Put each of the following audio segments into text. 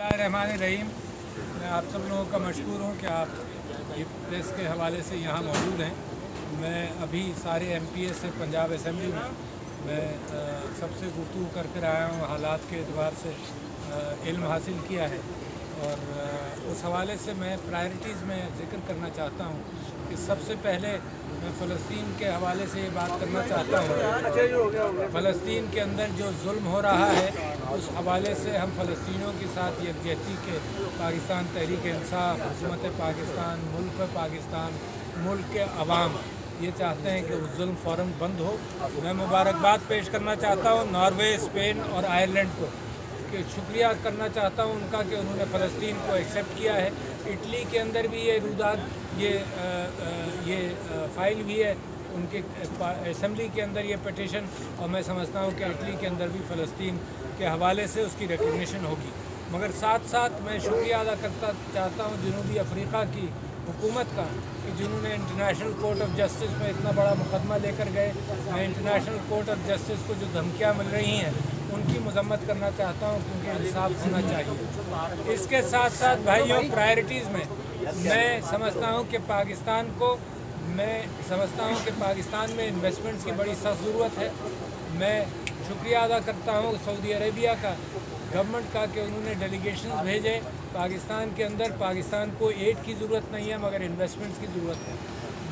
बिस्मिल्लाहिर्रहमानिर्रहीम। मैं आप सब लोगों का मशकूर हूँ कि आप ये प्रेस के हवाले से यहाँ मौजूद हैं। मैं अभी सारे MPA से पंजाब असम्बली में मैं सबसे गुफ्तगू करके आया हूँ, हालात के एतबार से इल्म हासिल किया है और उस हवाले से मैं प्रायरिटीज़ में ज़िक्र करना चाहता हूँ कि सबसे पहले मैं फ़लस्तीन के हवाले से ये बात करना चाहता हूँ। फ़लस्तीन के अंदर जो जुल्म हो रहा है उस हवाले से हम फ़लस्तीनियों के साथ यकजहती के पाकिस्तान तहरीक इंसाफ, हुकूमत पाकिस्तान, मुल्क पाकिस्तान, मुल्क के अवाम ये चाहते हैं कि उस जुल्म फ़ौरन बंद हो। मैं मुबारकबाद पेश करना चाहता हूँ नॉर्वे, स्पेन और आयरलैंड को, कि शुक्रिया करना चाहता हूँ उनका कि उन्होंने फ़लस्तीन को एक्सेप्ट किया है। इटली के अंदर भी ये रुदाद ये फाइल भी है उनके असम्बली के अंदर ये पटिशन, और मैं समझता हूँ कि इटली के अंदर भी फ़लस्तीन के हवाले से उसकी रिकग्निशन होगी। मगर साथ साथ मैं शुक्रिया अदा करता चाहता हूँ जनूबी अफ्रीका की हुकूमत का कि जिन्होंने इंटरनेशनल कोर्ट ऑफ जस्टिस में इतना बड़ा मुकदमा लेकर गए। मैं इंटरनेशनल कोर्ट ऑफ जस्टिस को जो धमकियाँ मिल रही हैं उनकी मजम्मत करना चाहता हूँ, क्योंकि इंसाफ होना चाहिए। इसके साथ साथ भाइयों, प्रायरिटीज़ में मैं समझता हूँ कि पाकिस्तान में इन्वेस्टमेंट्स की बड़ी सख्त ज़रूरत है। मैं शुक्रिया अदा करता हूँ सऊदी अरेबिया का, गवर्नमेंट का, कि उन्होंने डेलीगेशंस भेजे पाकिस्तान के अंदर। पाकिस्तान को एड की ज़रूरत नहीं है मगर इन्वेस्टमेंट्स की ज़रूरत है।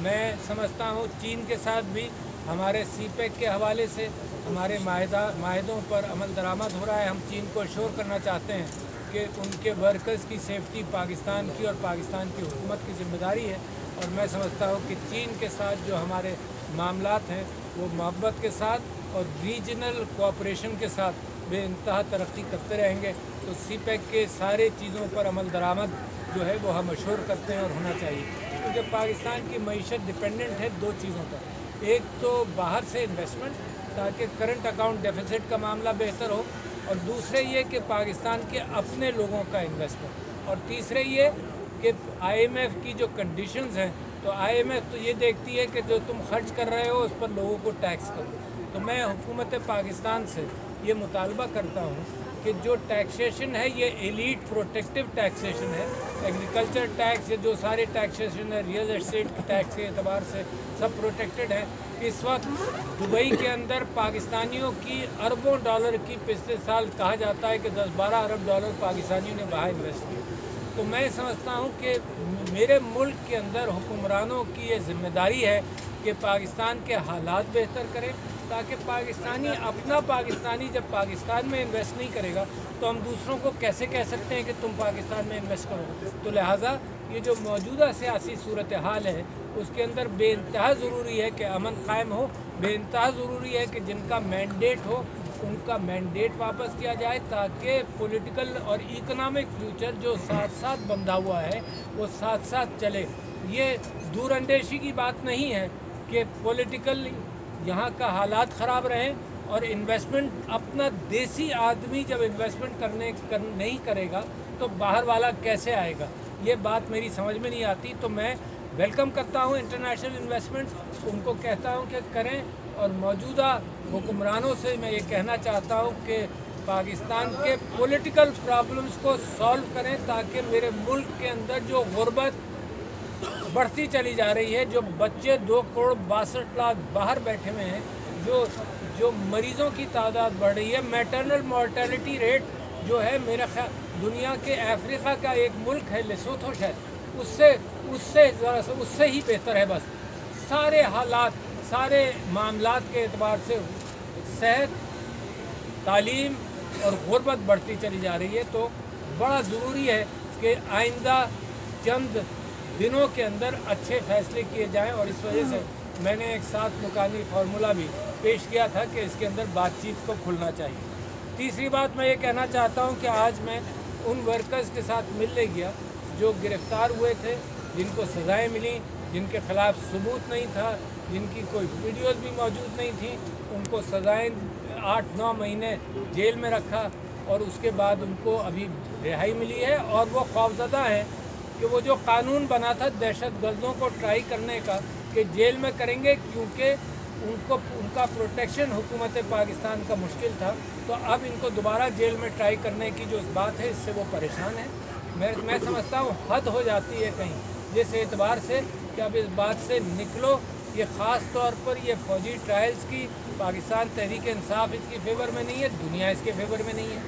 मैं समझता हूँ चीन के साथ भी हमारे CPEC के हवाले से हमारे माहदों पर अमल दरामद हो रहा है। हम चीन को अश्योर करना चाहते हैं कि उनके वर्कर्स की सेफ्टी पाकिस्तान की और पाकिस्तान की हुकूमत की ज़िम्मेदारी है। और मैं समझता हूँ कि चीन के साथ जो हमारे मामलात हैं वो मोहब्बत के साथ और रीजनल कोऑपरेशन के साथ बेइंतहा तरक्की करते रहेंगे। तो CPEC के सारे चीज़ों पर अमल दरामद जो है वो हम अश्योर करते हैं और होना चाहिए, क्योंकि पाकिस्तान की मईशत डिपेंडेंट है दो चीज़ों पर। एक तो बाहर से इन्वेस्टमेंट, ताकि करंट अकाउंट डेफिसिट का मामला बेहतर हो, और दूसरे ये कि पाकिस्तान के अपने लोगों का इन्वेस्टमेंट, और तीसरे ये कि IMF की जो कंडीशंस हैं, तो IMF तो ये देखती है कि जो तुम खर्च कर रहे हो उस पर लोगों को टैक्स करो। तो मैं हुकूमत पाकिस्तान से ये मुतालबा करता हूँ कि जो टैक्सेशन है ये एलीट प्रोटेक्टिव टैक्सेशन है। एग्रीकल्चर टैक्स, ये जो सारे टैक्सेशन है, रियल एस्टेट टैक्स के एतबार से सब प्रोटेक्टेड है। इस वक्त दुबई के अंदर पाकिस्तानियों की अरबों डॉलर की पिछले साल कहा जाता है कि 10-12 अरब डॉलर पाकिस्तानियों ने वहाँ इन्वेस्ट किए। तो मैं समझता हूँ कि मेरे मुल्क के अंदर हुक्मरानों की ये जिम्मेदारी है कि पाकिस्तान के हालात बेहतर करें, ताकि पाकिस्तानी जब पाकिस्तान में इन्वेस्ट नहीं करेगा तो हम दूसरों को कैसे कह सकते हैं कि तुम पाकिस्तान में इन्वेस्ट करो। तो लिहाजा ये जो मौजूदा सियासी सूरत हाल है उसके अंदर बेइंतहा ज़रूरी है कि अमन कायम हो। बेइंतहा ज़रूरी है कि जिनका मैंडेट हो उनका मैंडेट वापस किया जाए, ताकि पॉलिटिकल और इकोनॉमिक फ्यूचर जो साथ साथ बंधा हुआ है वो साथ साथ चले। ये दूरअंदेशी की बात नहीं है कि पॉलिटिकल यहाँ का हालात ख़राब रहें और इन्वेस्टमेंट, अपना देसी आदमी जब इन्वेस्टमेंट नहीं करेगा तो बाहर वाला कैसे आएगा, ये बात मेरी समझ में नहीं आती। तो मैं वेलकम करता हूँ इंटरनेशनल इन्वेस्टमेंट्स, उनको कहता हूँ कि करें, और मौजूदा हुक्मरानों से मैं ये कहना चाहता हूँ कि पाकिस्तान के पॉलिटिकल प्रॉब्लम्स को सॉल्व करें, ताकि मेरे मुल्क के अंदर जो गुर्बत बढ़ती चली जा रही है, जो बच्चे 2,62,00,000 बाहर बैठे हुए हैं, जो मरीज़ों की तादाद बढ़ रही है, मैटरनल मॉर्टेलिटी रेट जो है, मेरा ख्याल दुनिया के अफ्रीका का एक मुल्क है लेसोथो शायद, उससे ही बेहतर है। बस सारे हालात, सारे मामलात के एतबार से सेहत, तालीम और गुर्बत बढ़ती चली जा रही है। तो बड़ा ज़रूरी है कि आइंदा चंद दिनों के अंदर अच्छे फैसले किए जाएं, और इस वजह से मैंने एक 7 मुकामी फार्मूला भी पेश किया था कि इसके अंदर बातचीत को खुलना चाहिए। तीसरी बात मैं ये कहना चाहता हूँ कि आज मैं उन वर्कर्स के साथ मिलने गया जो गिरफ़्तार हुए थे, जिनको सज़ाएँ मिली, जिनके ख़िलाफ़ सबूत नहीं था, जिनकी कोई वीडियोज़ भी मौजूद नहीं थी, उनको सज़ाएँ 8-9 महीने जेल में रखा, और उसके बाद उनको अभी रिहाई मिली है। और वो खौफज़दा हैं कि वो जो कानून बना था दहशत गर्दों को ट्राई करने का कि जेल में करेंगे, क्योंकि उनका प्रोटेक्शन हुकूमत पाकिस्तान का मुश्किल था, तो अब इनको दोबारा जेल में ट्राई करने की जो बात है इससे वो परेशान है। मैं समझता हूँ हद हो जाती है कहीं जिस एतबार से कि अब इस बात से निकलो। ये ख़ास तौर पर ये फ़ौजी ट्रायल्स की पाकिस्तान तहरीक इंसाफ इसकी फेवर में नहीं है, दुनिया इसके फेवर में नहीं है।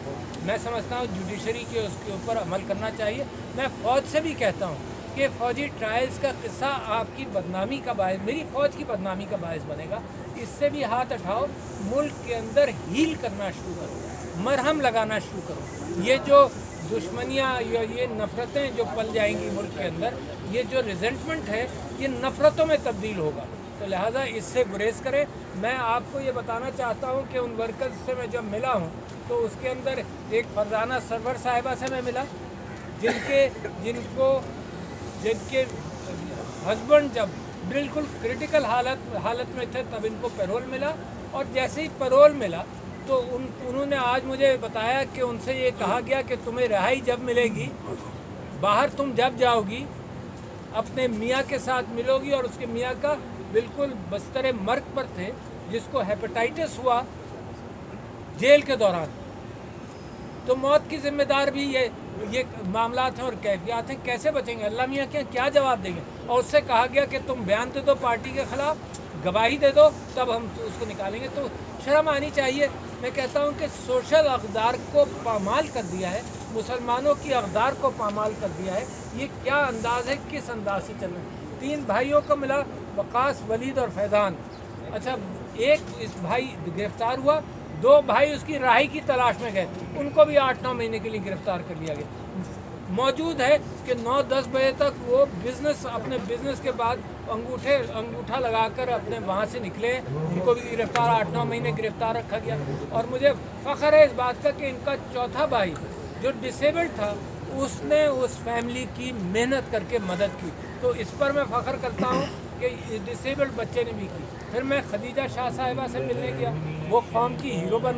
मैं समझता हूँ जुडिशरी के उसके ऊपर अमल करना चाहिए। मैं फ़ौज से भी कहता हूँ कि फ़ौजी ट्रायल्स का किस्सा आपकी बदनामी का बायस, मेरी फ़ौज की बदनामी का बायस बनेगा। इससे भी हाथ उठाओ, मुल्क के अंदर हील करना शुरू करो, मरहम लगाना शुरू करो। ये जो दुश्मनियाँ या ये नफ़रतें जो पल जाएंगी मुल्क के अंदर, ये जो रिजेंटमेंट है ये नफ़रतों में तब्दील होगा, तो लिहाजा इससे गुरेज करें। मैं आपको ये बताना चाहता हूँ कि उन वर्कर्स से मैं जब मिला हूँ तो उसके अंदर एक फरजाना सरवर साहिबा से मैं मिला जिनके हस्बैंड जब बिल्कुल क्रिटिकल हालत में थे तब इनको पैरोल मिला, और जैसे ही पैरोल मिला तो उन्होंने आज मुझे बताया कि उनसे ये कहा गया कि तुम्हें रिहाई जब मिलेगी, बाहर तुम जब जाओगी अपने मियाँ के साथ मिलोगी, और उसके मियाँ का बिल्कुल बस्तर मर्ग पर थे, जिसको हेपेटाइटिस हुआ जेल के दौरान। तो मौत की जिम्मेदार भी ये मामलात हैं और कैफियत हैं, कैसे बचेंगे? अल्लाह मियाँ के क्या जवाब देंगे? और उससे कहा गया कि तुम बयान दे दो पार्टी के ख़िलाफ़, गवाही दे दो, तब हम उसको निकालेंगे। तो शर्म आनी चाहिए। मैं कहता हूँ कि सोशल अक़दार को पामाल कर दिया है, मुसलमानों की अक़दार को पामाल कर दिया है। ये क्या अंदाज़ है, किस अंदाज से चल रहा है? 3 भाइयों को मिला, वकास, वलीद और फैज़ान। अच्छा, एक इस भाई गिरफ़्तार हुआ, 2 भाई उसकी राही की तलाश में गए, उनको भी 8-9 महीने के लिए गिरफ़्तार कर लिया गया। मौजूद है कि 9-10 बजे तक वो अपने बिज़नेस के बाद अंगूठा लगाकर अपने वहाँ से निकले, उनको भी गिरफ़्तार 8-9 महीने गिरफ़्तार रखा गया। और मुझे फ़ख्र है इस बात का कि इनका चौथा भाई जो डिसेबल्ड था, उसने उस फैमिली की मेहनत करके मदद की। तो इस पर मैं फ़ख्र करता हूँ कि डिसेबल्ड बच्चे ने भी की। फिर मैं खदीजा शाह साहिबा से मिलने गया, वो कौम की हीरो बन